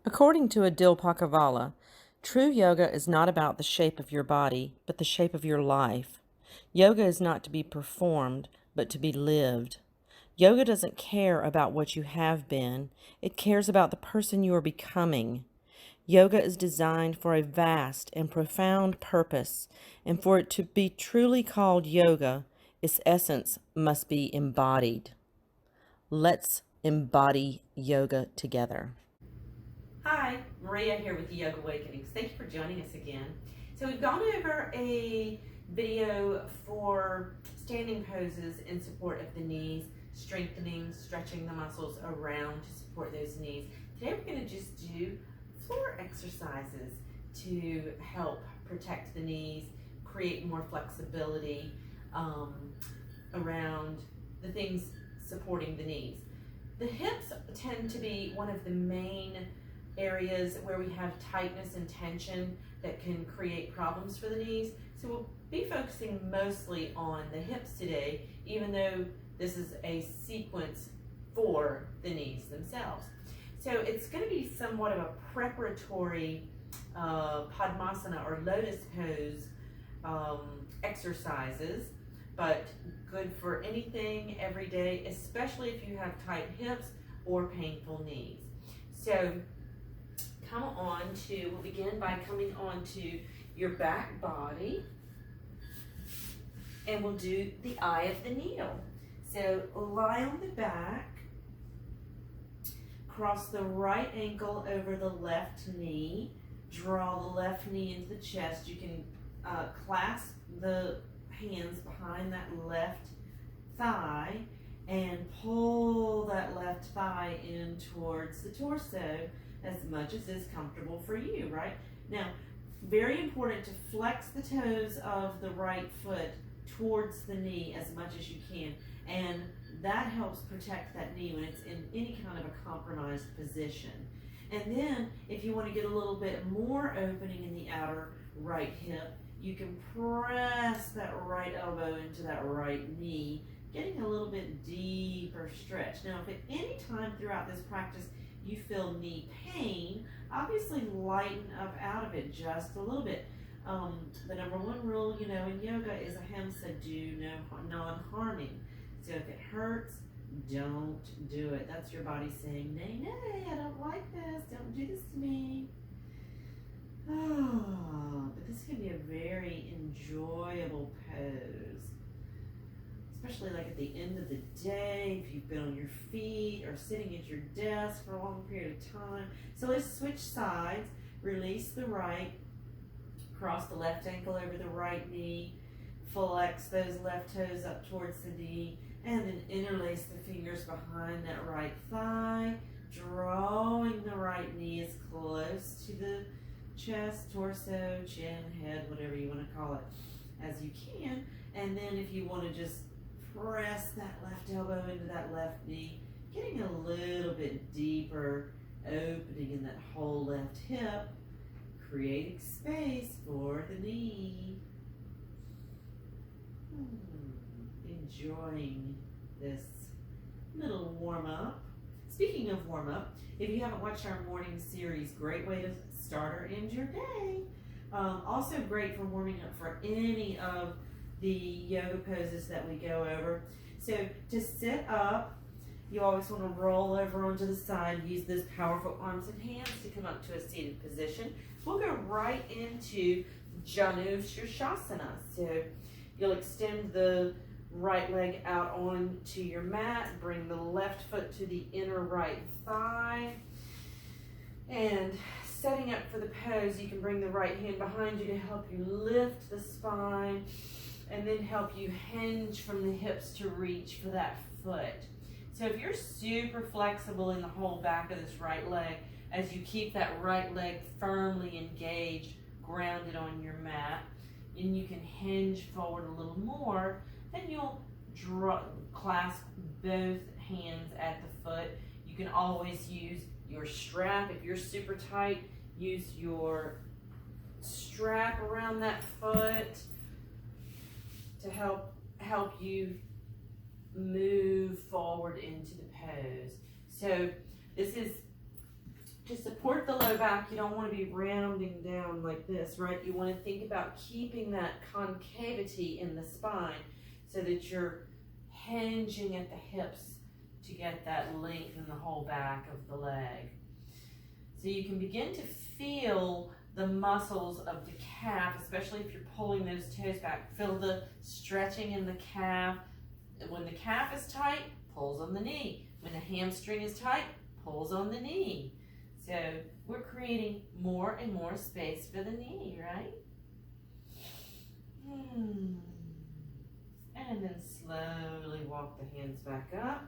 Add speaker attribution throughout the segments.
Speaker 1: According to Adil Pakavala, true yoga is not about the shape of your body, but the shape of your life. Yoga is not to be performed, but to be lived. Yoga doesn't care about what you have been, it cares about the person you are becoming. Yoga is designed for a vast and profound purpose, and for it to be truly called yoga, its essence must be embodied. Let's embody yoga together. Hi, Maria here with the Yogawakenings. Thank you for joining us again. So we've gone over a video for standing poses in support of the knees, strengthening, stretching the muscles around to support those knees. Today we're going to just do floor exercises to help protect the knees, create more flexibility around the things supporting the knees. The hips tend to be one of the main areas where we have tightness and tension that can create problems for the knees. So we'll be focusing mostly on the hips today, even though this is a sequence for the knees themselves. So it's going to be somewhat of a preparatory Padmasana or Lotus pose exercises, but good for anything every day, especially if you have tight hips or painful knees. So we'll begin by coming on to your back body, and we'll do the eye of the needle. So lie on the back, cross the right ankle over the left knee, draw the left knee into the chest. You can clasp the hands behind that left thigh and pull that left thigh in towards the torso as much as is comfortable for you, right? Now, very important to flex the toes of the right foot towards the knee as much as you can, and that helps protect that knee when it's in any kind of a compromised position. And then if you want to get a little bit more opening in the outer right hip, you can press that right elbow into that right knee, getting a little bit deeper stretch. Now, if at any time throughout this practice you feel knee pain, obviously lighten up out of it just a little bit. The number one rule, in yoga is ahimsa, do no non-harming. So if it hurts, don't do it. That's your body saying, nay, nay, I don't like this. Don't do this to me. Oh, but this can be a very enjoyable pose, especially like at the end of the day, if you've been on your feet or sitting at your desk for a long period of time. So let's switch sides. Release the right, cross the left ankle over the right knee, flex those left toes up towards the knee, and then interlace the fingers behind that right thigh, drawing the right knee as close to the chest, torso, chin, head, whatever you want to call it, as you can. And then if you want to just press that left elbow into that left knee, getting a little bit deeper opening in that whole left hip, creating space for the knee. Enjoying this little warm-up. Speaking of warm-up, if you haven't watched our morning series, great way to start or end your day. Also great for warming up for any of the yoga poses that we go over. So to sit up, you always want to roll over onto the side, use those powerful arms and hands to come up to a seated position. We'll go right into Janu Sirsasana. So you'll extend the right leg out onto your mat, bring the left foot to the inner right thigh, and setting up for the pose, you can bring the right hand behind you to help you lift the spine, and then help you hinge from the hips to reach for that foot. So if you're super flexible in the whole back of this right leg, as you keep that right leg firmly engaged, grounded on your mat, and you can hinge forward a little more, then you'll clasp both hands at the foot. You can always use your strap. If you're super tight, use your strap around that foot to help you move forward into the pose. So this is just a support the low back, you don't want to be rounding down like this, right? You want to think about keeping that concavity in the spine so that you're hinging at the hips to get that length in the whole back of the leg. So you can begin to feel the muscles of the calf, especially if you're pulling those toes back. Feel the stretching in the calf. When the calf is tight, pulls on the knee. When the hamstring is tight, pulls on the knee. So we're creating more and more space for the knee, right? And then slowly walk the hands back up.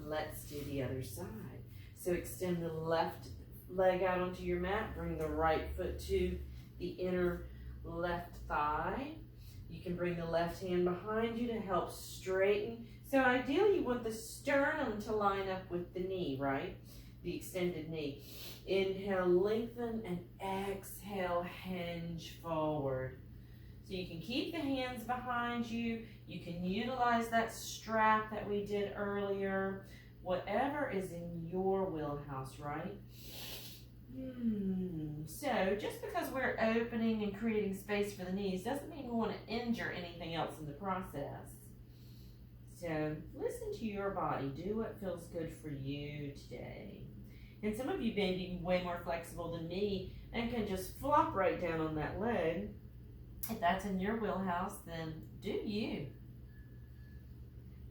Speaker 1: Let's do the other side. So extend the left leg out onto your mat. Bring the right foot to the inner left thigh. You can bring the left hand behind you to help straighten. So ideally you want the sternum to line up with the knee, right? The extended knee. Inhale, lengthen, and exhale, hinge forward. So you can keep the hands behind you. You can utilize that strap that we did earlier. Whatever is in your wheelhouse, right? So just because we're opening and creating space for the knees doesn't mean we want to injure anything else in the process. So listen to your body. Do what feels good for you today. And some of you may be way more flexible than me and can just flop right down on that leg. If that's in your wheelhouse, then do you.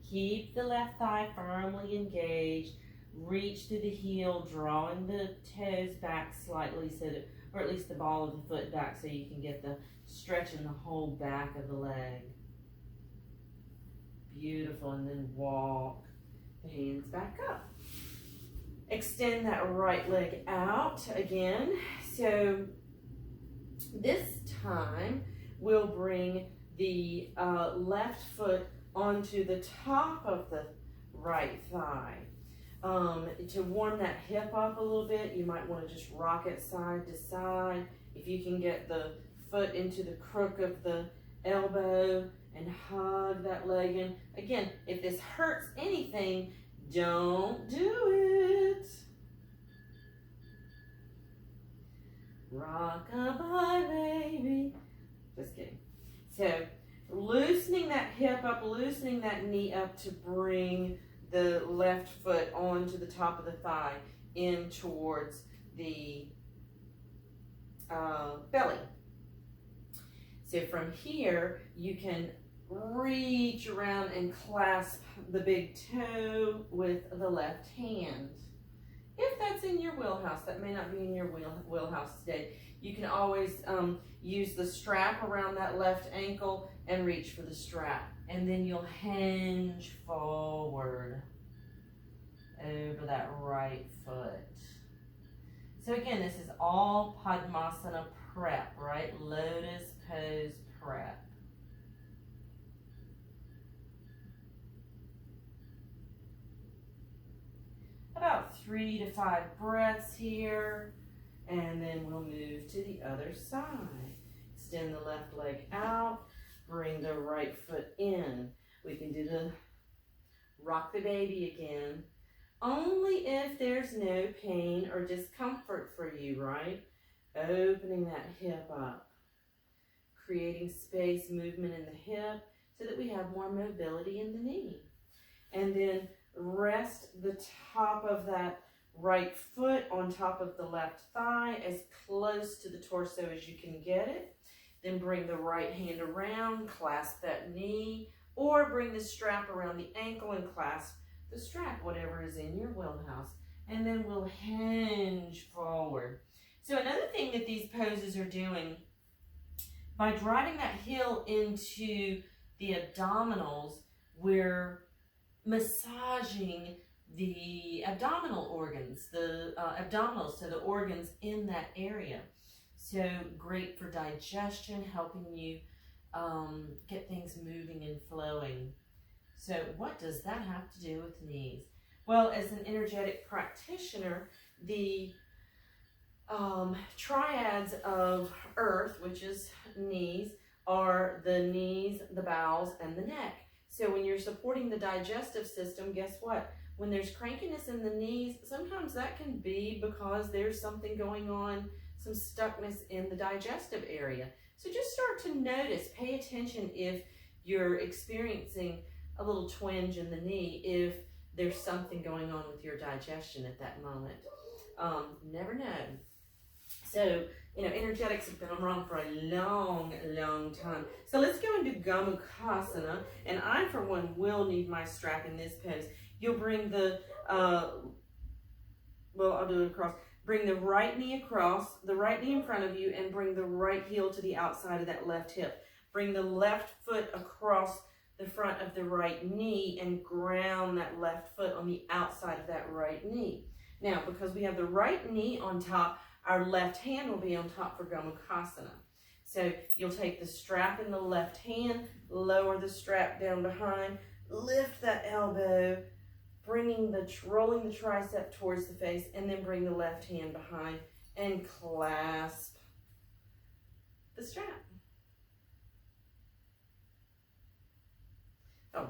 Speaker 1: Keep the left thigh firmly engaged. Reach through the heel, drawing the toes back slightly, so that, or at least the ball of the foot back, so you can get the stretch in the whole back of the leg. Beautiful. And then walk the hands back up. Extend that right leg out again. So this time we'll bring the left foot onto the top of the right thigh. To warm that hip up a little bit, you might want to just rock it side to side. If you can get the foot into the crook of the elbow and hug that leg in. Again, if this hurts anything, don't do it. Rock-a-bye, baby. Just kidding. So, loosening that hip up, loosening that knee up to bring the left foot onto the top of the thigh in towards the belly. So from here, you can reach around and clasp the big toe with the left hand. If that's in your wheelhouse, that may not be in your wheelhouse today. You can always use the strap around that left ankle and reach for the strap. And then you'll hinge forward over that right foot. So again, this is all Padmasana prep, right? Lotus pose prep. About 3 to 5 breaths here, and then we'll move to the other side. Extend the left leg out, bring the right foot in. We can do the rock the baby again, only if there's no pain or discomfort for you, right? Opening that hip up, creating space, movement in the hip so that we have more mobility in the knee. And then rest the top of that right foot on top of the left thigh as close to the torso as you can get it. Then bring the right hand around, clasp that knee, or bring the strap around the ankle and clasp the strap, whatever is in your wheelhouse. And then we'll hinge forward. So another thing that these poses are doing, by driving that heel into the abdominals, we're massaging the abdominal organs, the abdominals, so the organs in that area. So great for digestion, helping you get things moving and flowing. So what does that have to do with knees? Well, as an energetic practitioner, the triads of earth, which is knees, are the knees, the bowels, and the neck. So when you're supporting the digestive system, guess what? When there's crankiness in the knees, some
Speaker 2: sometimes that can be because there's something going on, some stuckness in the digestive area. So just start to notice, pay attention if you're experiencing a little twinge in the knee, if there's something going on with your digestion at that moment. Never know. So, you know, energetics have been around for a long, long time. So let's go into Gomukhasana, and I, for one, will need my strap in this pose. You'll bring the, I'll do it across. Bring the right knee across, the right knee in front of you, and bring the right heel to the outside of that left hip. Bring the left foot across the front of the right knee and ground that left foot on the outside of that right knee. Now, because we have the right knee on top, our left hand will be on top for Gomukhasana. So you'll take the strap in the left hand, lower the strap down behind, lift that elbow, rolling the tricep towards the face, and then bring the left hand behind and clasp the strap. Oh,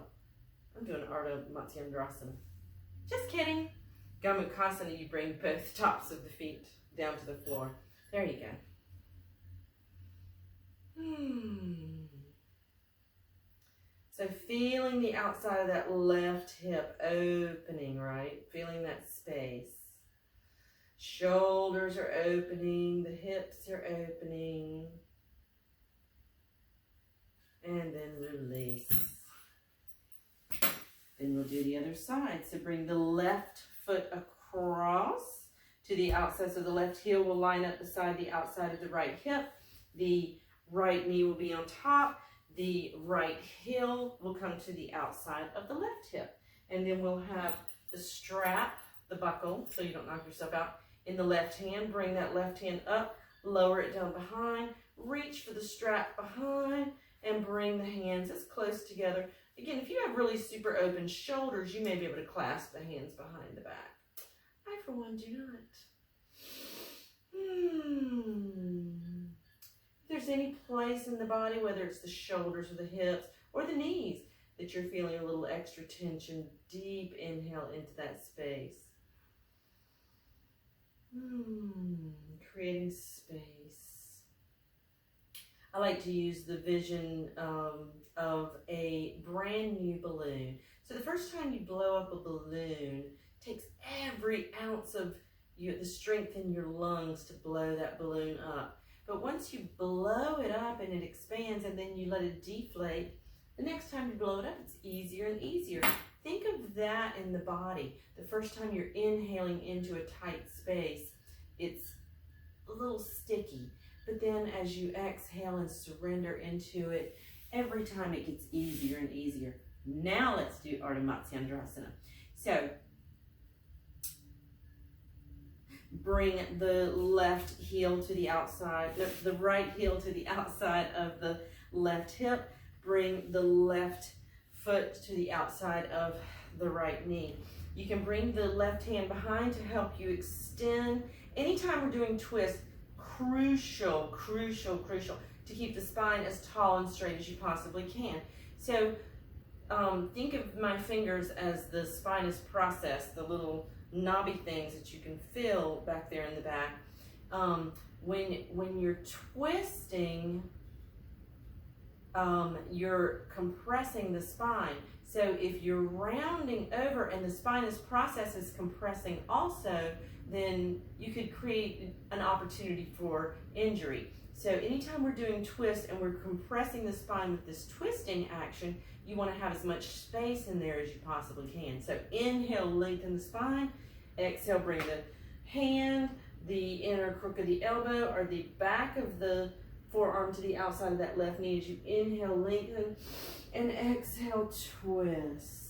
Speaker 2: I'm doing Ardha Matsyendrasana. Just kidding. Gomukhasana, you bring both tops of the feet down to the floor. There you go. So feeling the outside of that left hip opening, right? Feeling that space. Shoulders are opening, the hips are opening. And then release. Then we'll do the other side. So bring the left foot across to the outside. So the left heel will line up beside the outside of the right hip. The right knee will be on top. The right heel will come to the outside of the left hip. And then we'll have the strap, the buckle, so you don't knock yourself out, in the left hand. Bring that left hand up, lower it down behind, reach for the strap behind, and bring the hands as close together. Again, if you have really super open shoulders, you may be able to clasp the hands behind the back. I, for one, do not. If there's any place in the body, whether it's the shoulders or the hips or the knees, that you're feeling a little extra tension, deep inhale into that space. Creating space. I like to use the vision of a brand new balloon. So the first time you blow up a balloon, it takes every ounce of the strength in your lungs to blow that balloon up. But once you blow it up and it expands and then you let it deflate, the next time you blow it up, it's easier and easier. Think of that in the body. The first time you're inhaling into a tight space, it's a little sticky. But then as you exhale and surrender into it, every time it gets easier and easier. Now let's do Ardha Matsyendrasana. So bring the left heel to the outside, the right heel to the outside of the left hip. Bring the left foot to the outside of the right knee. You can bring the left hand behind to help you extend. Anytime we're doing twists, crucial to keep the spine as tall and straight as you possibly can. So think of my fingers as the spinous process, the little knobby things that you can feel back there in the back. When you're twisting, you're compressing the spine. So if you're rounding over and the spinous process is compressing also, then you could create an opportunity for injury. So anytime we're doing twists and we're compressing the spine with this twisting action, you want to have as much space in there as you possibly can. So inhale, lengthen the spine. Exhale, bring the hand, the inner crook of the elbow, or the back of the forearm to the outside of that left knee as you inhale, lengthen, and exhale, twist.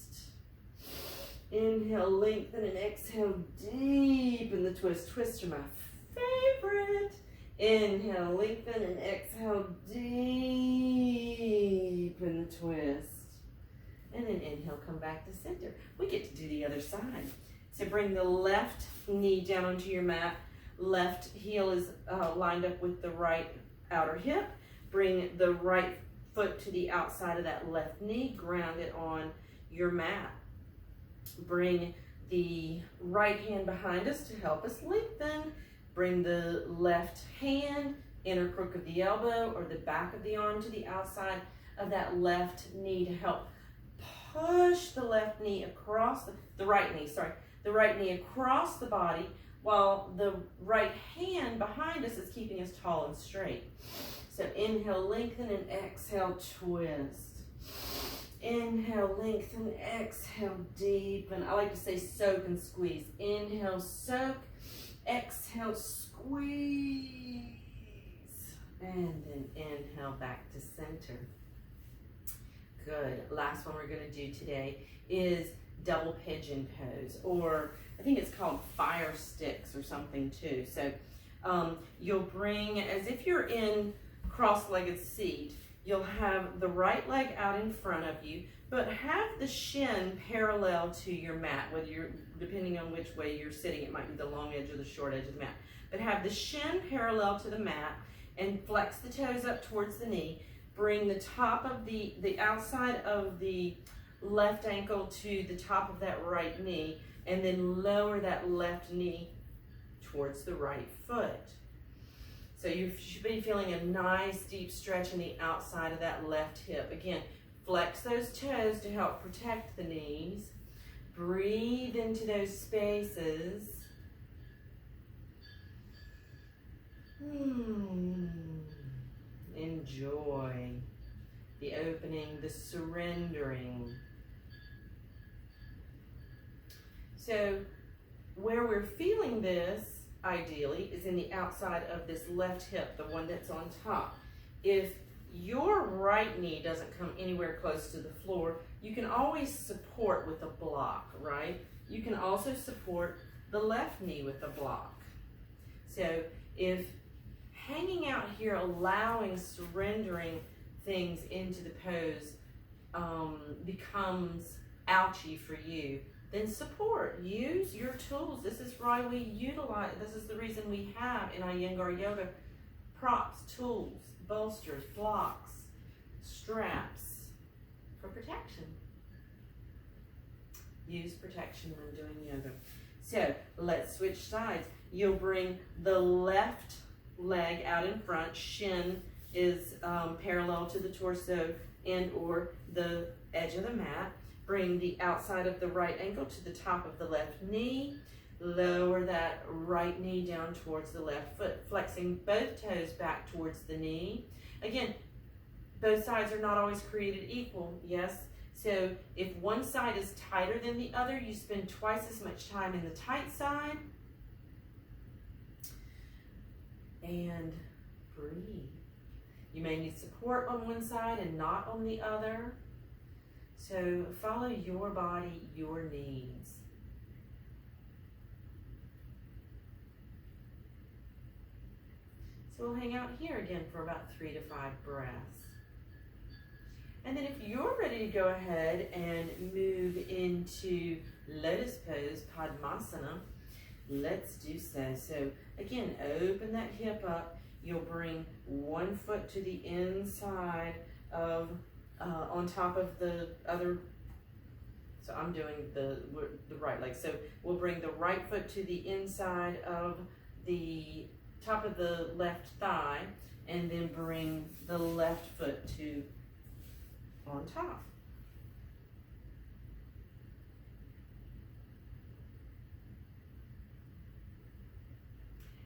Speaker 2: Inhale, lengthen, and exhale, deepen the twist. Twists are my favorite. Inhale, lengthen, and exhale, deepen the twist. And then inhale, come back to center. We get to do the other side. So bring the left knee down onto your mat. Left heel is lined up with the right outer hip. Bring the right foot to the outside of that left knee. Ground it on your mat. Bring the right hand behind us to help us lengthen. Bring the left hand, inner crook of the elbow or the back of the arm to the outside of that left knee to help push the left knee across, the right knee across the body, while the right hand behind us is keeping us tall and straight. So inhale, lengthen, and exhale, twist. Inhale, lengthen, exhale, deepen. I like to say soak and squeeze. Inhale, soak, exhale, squeeze. And then inhale back to center. Good. Last one we're going to do today is double pigeon pose, or I think it's called fire sticks or something too. So you'll bring, as if you're in cross-legged seat, you'll have the right leg out in front of you, but have the shin parallel to your mat, whether you're, depending on which way you're sitting, it might be the long edge or the short edge of the mat. But have the shin parallel to the mat and flex the toes up towards the knee. Bring the top of the outside of the left ankle to the top of that right knee, and then lower that left knee towards the right foot. So you should be feeling a nice deep stretch in the outside of that left hip. Again, flex those toes to help protect the knees. Breathe into those spaces. Enjoy the opening, the surrendering. So where we're feeling this, ideally, is in the outside of this left hip, the one that's on top. If your right knee doesn't come anywhere close to the floor, you can always support with a block, right? You can also support the left knee with a block. So if hanging out here, allowing, surrendering things into the pose becomes ouchy for you, then support. Use your tools. This is why we utilize, this is the reason we have in Iyengar Yoga props, tools, bolsters, blocks, straps for protection. Use protection when doing yoga. So let's switch sides. You'll bring the left leg out in front. Shin is parallel to the torso and or the edge of the mat. Bring the outside of the right ankle to the top of the left knee. Lower that right knee down towards the left foot, flexing both toes back towards the knee. Again, both sides are not always created equal, yes? So if one side is tighter than the other, you spend twice as much time in the tight side. And breathe. You may need support on one side and not on the other. So follow your body, your needs. So we'll hang out here again for about 3 to 5 breaths. And then if you're ready to go ahead and move into Lotus pose, Padmasana, let's do so. So again, open that hip up. You'll bring one foot to the inside of, on top of the other. So I'm doing the right leg. So we'll bring the right foot to the inside of the top of the left thigh, and then bring the left foot to on top.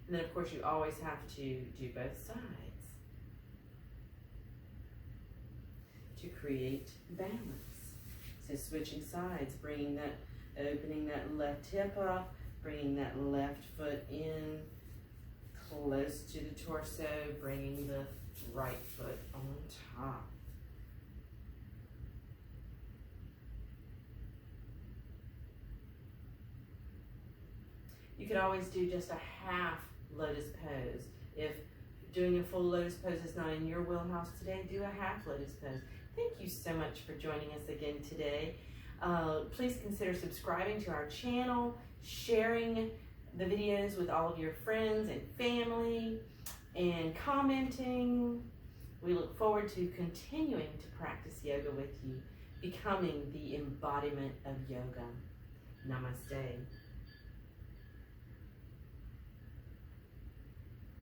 Speaker 2: And then of course you always have to do both sides to create balance. So switching sides, bringing that, opening that left hip up, bringing that left foot in close to the torso, bringing the right foot on top. You could always do just a half Lotus pose. If doing a full Lotus pose is not in your wheelhouse today, do a half Lotus pose. Thank you so much for joining us again today. Please consider subscribing to our channel, sharing the videos with all of your friends and family, and commenting. We look forward to continuing to practice yoga with you, becoming the embodiment of yoga. Namaste.